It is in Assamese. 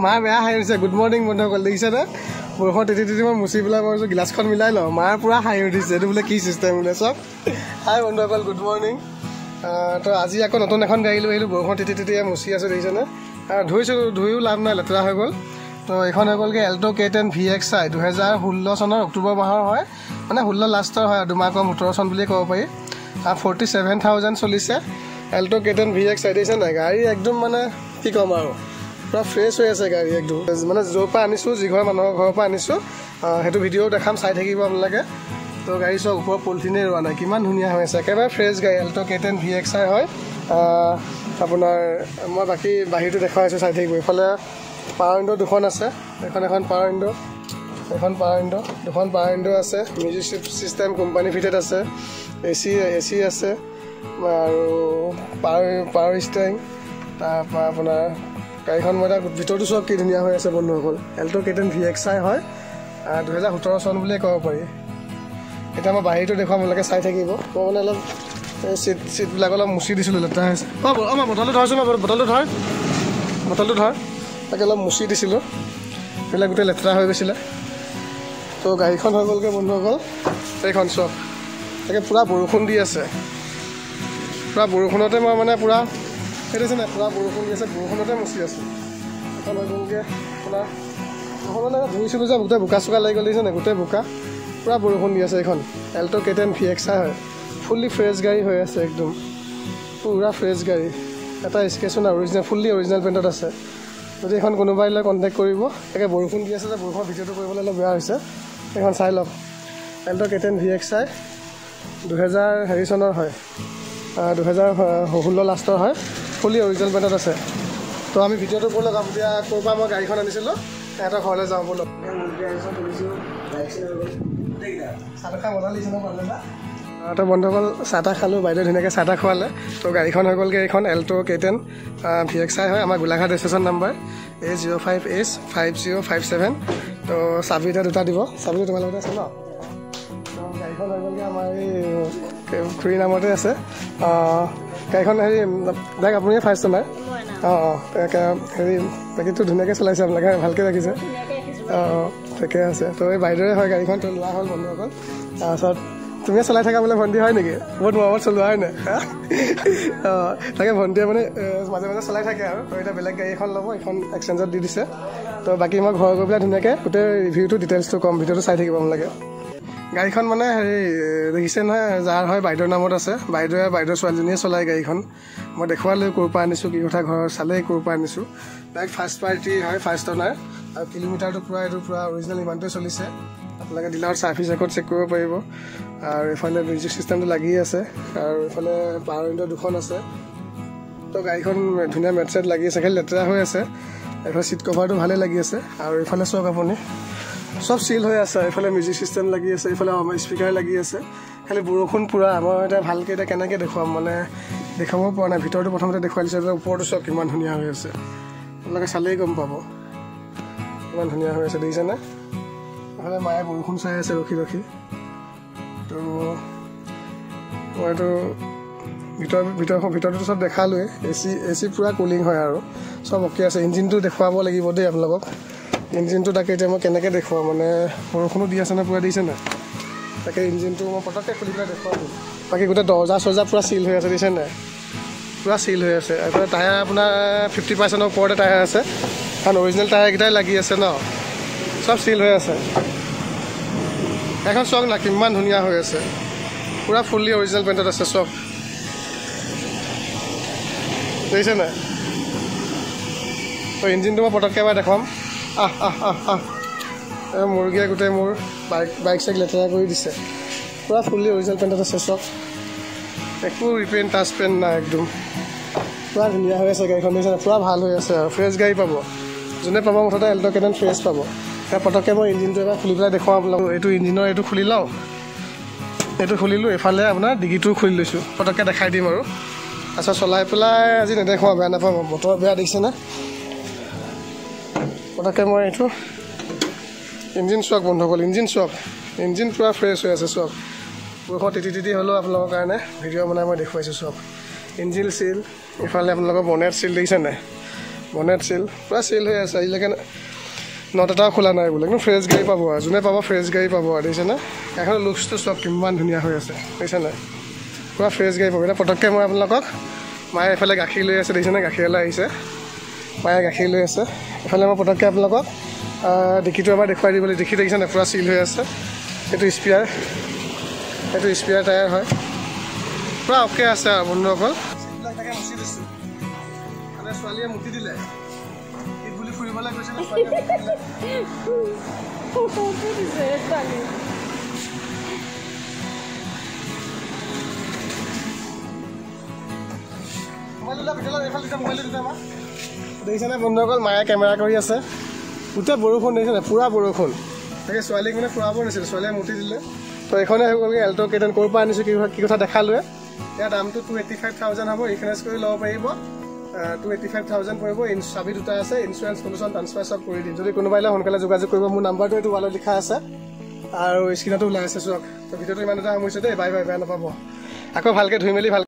মা বেয়া হাঁহি উঠিছে গুড মৰ্ণিং বন্ধুসকল দেখিছেনে বৰষুণ তিতি তিতি মই মুচি পেলাই মই গিলাচখন মিলাই লওঁ মাৰ পূৰা হাঁহি উঠিছে এইটো বোলে কি চিষ্টেম বোলে চব হাই বন্ধুসকল গুড মৰ্ণিং তো আজি আকৌ নতুন এখন গাড়ী লৈ আহিলোঁ বৰষুণ তিতি তিতি মুচি আছোঁ দেখিছেনে ধুইও লাভ নাই লেতেৰা হৈ গ'ল তো এইখন হৈ গ'লগৈ এল্টো K10 VXi 2016 চনৰ অক্টোবৰ মাহৰ হয় মানে 16 লাষ্টৰ হয় দুমাহ কম 17 চন বুলিয়ে ক'ব পাৰি 47,000 চলিছে এল্টো K10 VXi দেখিছে নাই গাড়ী একদম মানে কি ক'ম আৰু পুৰা ফ্ৰেছ হৈ আছে গাড়ী একদম মানে য'ৰ পৰা আনিছোঁ যিঘৰ মানুহৰ ঘৰৰ পৰা আনিছোঁ সেইটো ভিডিঅ' দেখাম চাই থাকিব আপোনালোকে তো গাড়ী চব ওপৰত পলিথিনে ৰোৱা নাই কিমান ধুনীয়া হৈ আছে একেবাৰে ফ্ৰেছ গাড়ী এল্টো K10 VXi হয় আপোনাৰ মই বাকী বাহিৰটো দেখুৱাই আছোঁ চাই থাকিব এইফালে পাৱাৰ উইণ্ডো দুখন আছে এখন পাৱাৰ উইণ্ডো দুখন পাৱাৰ উইণ্ডো আছে মিউজিক চিষ্টেম কোম্পানী ফিটেড আছে এচি আছে আৰু পাৱাৰ ষ্টাৰিং তাৰপৰা আপোনাৰ গাড়ীখন মই এতিয়া ভিতৰটো চব কি ধুনীয়া হৈ আছে বন্ধুসকল এল্টো K10 VXi হয় 2017 চন বুলিয়ে ক'ব পাৰি এতিয়া মই বাহিৰটো দেখুৱাম আপোনালোকে চাই থাকিব মই মানে অলপ চিটবিলাক অলপ মুচি দিছিলোঁ লেতেৰা হৈছে মই বটলটো ধৰচোন বটলটো ধৰ তাকে অলপ মুচি দিছিলোঁ সেইবিলাক গোটেই লেতেৰা হৈ গৈছিলে তো গাড়ীখন হৈ গ'লগৈ বন্ধুসকল এইখন চব তাকে পূৰা বৰষুণ দি আছে পূৰা বৰষুণতে মই মানে পূৰা সেইটো আছে নাই পূৰা বৰষুণ দি আছে বৰষুণতে মুচি আছোঁ এখন হৈ গ'লগৈ আপোনাৰ এখন মানে ধুইছিলোঁ যে গোটেই বোকা চোকা লাগি গ'ল দিছে নাই গোটেই বোকা পূৰা বৰষুণ দি আছে এইখন এল্টো K10 VXi হয় ফুল্লি ফ্ৰেছ গাড়ী হৈ আছে একদম পূৰা ফ্ৰেছ গাড়ী এটা স্কেচন অৰিজিনেল ফুল্লি অৰিজিনেল পেইণ্টত আছে যদি এখন কোনোবাই লৈ কণ্টেক্ট কৰিব তাকে বৰষুণ দি আছে যে বৰষুণৰ ভিডিঅ'টো কৰিবলৈ অলপ বেয়া হৈছে এইখন চাই লওক এল্টো K10 VXi 2000 চনৰ হয় 2016 লাষ্টৰ হয় ফুল্লি অৰিজিনেল পেইণ্টত আছে তো আমি ভিডিঅ'টো ব'লক এতিয়া ক'ৰ পৰা মই গাড়ীখন আনিছিলোঁ সিহঁতৰ ঘৰলৈ যাওঁ ব'লক তো বন্ধুসকল চাহ তাহ খালোঁ বাইদেউ ধুনীয়াকৈ চাহ তাহ খোৱালে তো গাড়ীখন হৈ গ'লগৈ এইখন এল্টো K10 VXi হয় আমাৰ গোলাঘাট ষ্টেচন নাম্বাৰ A05H5057 তো চাবি এতিয়া দুটা দিব চাবিটো তোমাৰ লগতে আছে ন তো গাড়ীখন হৈ গ'লগৈ আমাৰ এই খুৰী নামতে আছে গাড়ীখন হেৰি ডাইৰেক্ট আপুনিয়ে ফাৰ্ষ্ট নাই হেৰি বাকীটো ধুনীয়াকৈ চলাইছে আপোনালোকে ভালকৈ ৰাখিছে ঠিকে আছে তো এই বাইদেউৰে হয় গাড়ীখন তো লোৱা হ'ল বন্ধুসকল তাৰপাছত তুমিয়ে চলাই থাকা বোলে ভণ্টি হয় নেকি বহুত মৰমত চলোৱা হয় নাই তাকে ভণ্টিয়ে মানে মাজে মাজে চলাই থাকে আৰু এতিয়া বেলেগ গাড়ী এখন ল'ব এইখন এক্সচেঞ্জত দি দিছে তো বাকী মই ঘৰ গৈ পেলাই ধুনীয়াকৈ গোটেই ৰিভিউটো ডিটেইলছটো ক'ম ভিডিঅ'টো চাই থাকিব আপোনালোকে গাড়ীখন মানে হেৰি দেখিছে নহয় যাৰ হয় বাইদেউৰ নামত আছে বাইদেউৰ ছোৱালীজনীয়ে চলায় গাড়ীখন মই দেখুৱালৈ ক'ৰ পৰা আনিছোঁ কি কথা ঘৰ চালেই ক'ৰ পৰা আনিছোঁ ডাইৰেক্ট ফাৰ্ষ্ট পাৰ্টি হয় ফাৰ্ষ্ট অনাৰ আৰু কিলোমিটাৰটো পূৰা এইটো পূৰা অৰিজিনেল ইমানটোৱে চলিছে আপোনালোকে ডিলাৰত ছাৰ্ভিচ ৰেকৰ্ড চেক কৰিব পাৰিব আৰু এইফালে মিউজিক চিষ্টেমটো লাগি আছে আৰু এইফালে পাৱাৰ উইণ্ডো দুখন আছে তো গাড়ীখন ধুনীয়া মেট চেট লাগি আছে খালি লেতেৰা হৈ আছে এইফালে চিট কভাৰটো ভালেই লাগি আছে আৰু এইফালে চাওক আপুনি চব চিল হৈ আছে এইফালে মিউজিক চিষ্টেম লাগি আছে এইফালে স্পীকাৰ লাগি আছে খালি বৰষুণ পূৰা মই এতিয়া ভালকৈ এতিয়া কেনেকৈ দেখুৱাম মানে দেখাব পৰা নাই ভিতৰটো প্ৰথমতে দেখুৱাই দিছে যে ওপৰটো চব কিমান ধুনীয়া হৈ আছে আপোনালোকে চালেই গম পাব কিমান ধুনীয়া হৈ আছে দেখিছেনে এইফালে মায়ে বৰষুণ চাই আছে ৰখি তো মই এইটো ভিতৰটো চব দেখালোৱে এচি পূৰা কুলিং হয় আৰু চব অ'কে আছে ইঞ্জিনটো দেখুৱাব লাগিব দেই আপোনালোকক ইঞ্জিনটো তাকে এতিয়া মই কেনেকৈ দেখুৱাম মানে বৰষুণো দি আছে নে পূৰা দিছে নাই তাকে ইঞ্জিনটো মই পটককৈ খুলি পেলাই দেখুৱাম বাকী গোটেই দৰ্জা চৰ্জা পূৰা চিল হৈ আছে দিছে নাই পূৰা চিল হৈ আছে এইফালে টায়াৰ আপোনাৰ 50% ওপৰতে টায়াৰ আছে কাৰণ অৰিজিনেল টায়াৰকেইটাই লাগি আছে ন চব চিল হৈ আছে এখন চাওক না কিমান ধুনীয়া হৈ আছে পূৰা ফুল্লি অৰিজিনেল পেইণ্টত আছে চব দেখিছে নাই তো ইঞ্জিনটো মই পটককৈ এবাৰ দেখুৱাম মুৰ্গীয়ে গোটেই মোৰ বাইক চাইক লেতেৰা কৰি দিছে পূৰা ফুল্লি অৰিজিনেল পেইণ্টত আছে চব একো ৰিপেইণ্ট টাচ পেইণ্ট নাই একদম পূৰা ধুনীয়া হৈ আছে গাড়ীখন দেখিছে পূৰা ভাল হৈ আছে আৰু ফ্ৰেছ গাড়ী পাব যোনে পাব মুঠতে এল্টো K10 ফ্ৰেছ পাব এতিয়া পটককৈ মই ইঞ্জিনটো এবাৰ খুলি পেলাই দেখুৱাম আপোনালোক এইটো ইঞ্জিনৰ এইটো খুলি লওঁ এইটো খুলিলোঁ এইফালে আপোনাৰ ডিগিটোও খুলি লৈছোঁ পটককৈ দেখাই দিম আৰু তাৰপিছত চলাই পেলাই আজি নেদেখুৱাওঁ বেয়া নাপাম বতৰ বেয়া দেখিছেনে পটককৈ মই এইটো ইঞ্জিন চাওক বন্ধুসকল ইঞ্জিন পূৰা ফ্ৰেছ হৈ আছে চাওক বৰষুণ তিতি হ'লেও আপোনালোকৰ কাৰণে ভিডিঅ' বনাই মই দেখুৱাইছোঁ চাওক ইঞ্জিন চিল ইফালে আপোনালোকৰ বনেট চিল দেখিছে নাই বনেট চিল পূৰা চিল হৈ আছে আজিলৈকে নট এটাও খোলা নাই বোলে একদম ফ্ৰেছ গাড়ী পাব আৰু যোনে পাব ফ্ৰেছ গাড়ী পাব আৰু দেখিছেনে এখন লুকছটো চব কিমান ধুনীয়া হৈ আছে দেখিছে নাই পূৰা ফ্ৰেছ গাড়ী পাব এতিয়া পটককৈ মই আপোনালোকক মায়ে এফালে গাখীৰ লৈ আছে দেখিছেনে গাখীৰলৈ আহিছে মায়ে গাখীৰ লৈ আছে এফালে মই পটককৈ আপোনালোকক ডিকিটো এবাৰ দেখুৱাই দিবলৈ দেখি দেখিছেনে পূৰা চিল হৈ আছে এইটো স্পিয়াৰ টায়াৰ হয় পূৰা অ'কে আছে আৰু বন্ধুসকল চিটবিলাক তাকে মুচি দিছোঁ মানে ছোৱালীয়ে মুঠি দিলে ঈদ বুলি ফুৰিবলৈ গৈছিলে দেখিছেনে বন্ধুসকল মায়ে কেমেৰা কৰি আছে গোটেই বৰষুণ দেখিছেনে পূৰা বৰষুণ তাকে ছোৱালীক মানে ফুৰাব নিছিল ছোৱালীয়ে মুঠি দিলে তো এইখনে হৈ গ'লগৈ এল্ট' কেটেন ক'ৰ পৰা আনিছোঁ কি কথা দেখালোৱে ইয়াৰ দামটো 285,000 হ'ব ৰিফাইনেন্স কৰি ল'ব পাৰিব 285,000 পৰিব চাবি দুটা আছে ইঞ্চুৰেঞ্চ পলিউশ্যন ট্ৰান্সফাৰ চব কৰি দিম যদি কোনোবাই সোনকালে যোগাযোগ কৰিব মোৰ নাম্বাৰটো এইটো ৱালত লিখা আছে আৰু স্ক্ৰীণতো ওলাই আছে চাওক তো ভিডিঅ'টো ইমান এটা সামৰিছোঁ দেই বাই বাই বেয়া নাপাব আকৌ ভালকৈ ধুই মেলি ভাল